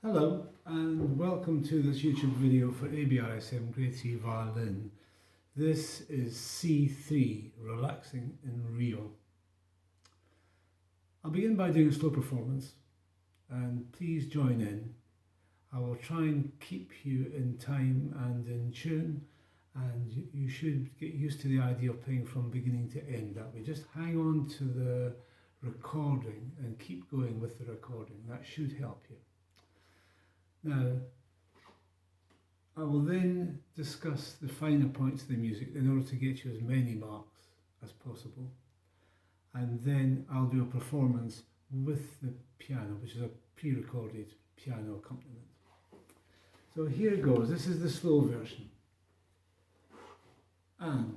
Hello and welcome to this YouTube video for Abrsm Grade 3 Violin. This is C3, Relaxing in Real. I'll begin by doing a slow performance and please join in. I will try and keep you in time and in tune, and you should get used to the idea of playing from beginning to end. That way, just hang on to the recording and keep going with the recording. That should help you. Now, I will then discuss the finer points of the music in order to get you as many marks as possible. And then I'll do a performance with the piano, which is a pre-recorded piano accompaniment. So here it goes. This is the slow version. And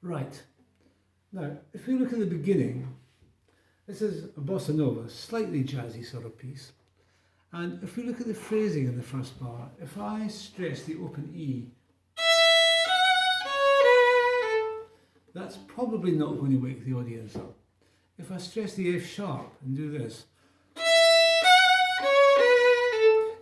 right. Now, if we look at the beginning, this is a bossa nova, slightly jazzy sort of piece. And if we look at the phrasing in the first bar, if I stress the open E, that's probably not going to wake the audience up. If I stress the F sharp and do this,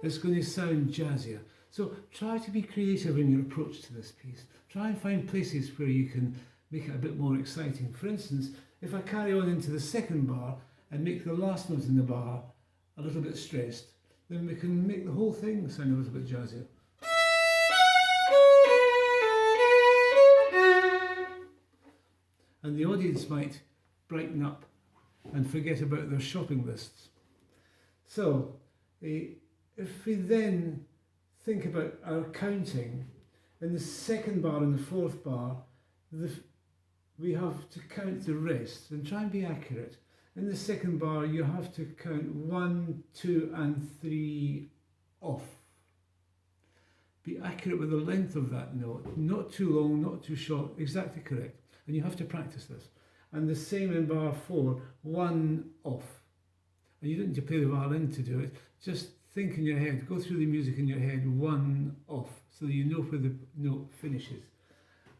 it's going to sound jazzier. So try to be creative in your approach to this piece. Try and find places where you can make it a bit more exciting. For instance, if I carry on into the second bar and make the last note in the bar a little bit stressed, then we can make the whole thing sound a little bit jazzier. And the audience might brighten up and forget about their shopping lists. So, if we then think about our counting, in the second bar and the fourth bar, we have to count the rest and try and be accurate. In the second bar, you have to count 1, 2, and 3 off. Be accurate with the length of that note, not too long, not too short, exactly correct. And you have to practice this. And the same in bar 4, 1 off. And you don't need to play the violin to do it, just think in your head, go through the music in your head, 1 off, so that you know where the note finishes.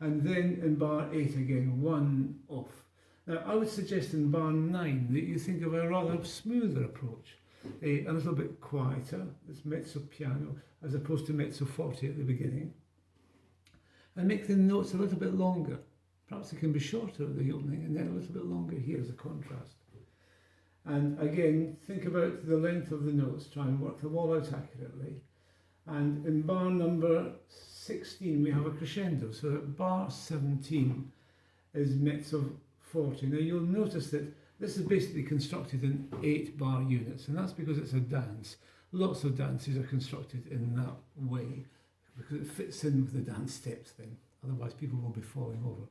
And then in bar 8 again, 1 off. Now I would suggest in bar 9 that you think of a rather smoother approach, a little bit quieter, it's mezzo piano, as opposed to mezzo forte at the beginning. And make the notes a little bit longer. Perhaps it can be shorter at the opening and then a little bit longer here as a contrast. And again, think about the length of the notes, try and work them all out accurately. And in bar number 16, we have a crescendo. So at bar 17 is mezzo forte. Now you'll notice that this is basically constructed in 8 bar units, and that's because it's a dance. Lots of dances are constructed in that way, because it fits in with the dance steps then. Otherwise people will be falling over.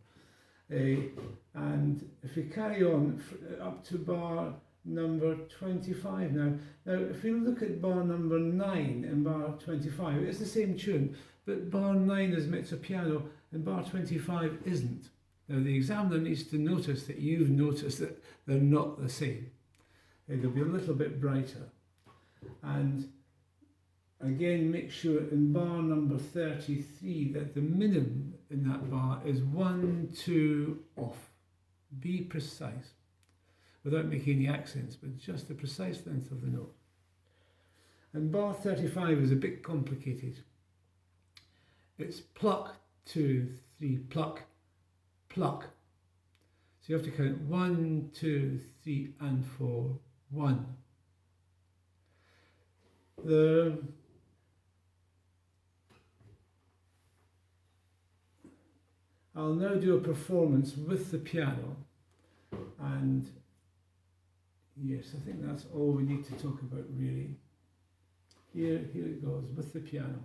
And if we carry on up to bar number 25 now. Now, if you look at bar number 9 and bar 25, it's the same tune, but bar 9 is mezzo piano and bar 25 isn't. Now, the examiner needs to notice that you've noticed that they're not the same. They'll be a little bit brighter. And again, make sure in bar number 33 that the minimum in that bar is 1, 2 off. Be precise, without making any accents, but just the precise length of the note. And bar 35 is a bit complicated. It's pluck, 2, 3, pluck, pluck. So you have to count 1, 2, 3, and 4, 1. I'll now do a performance with the piano, and yes, I think that's all we need to talk about really. Here it goes with the piano.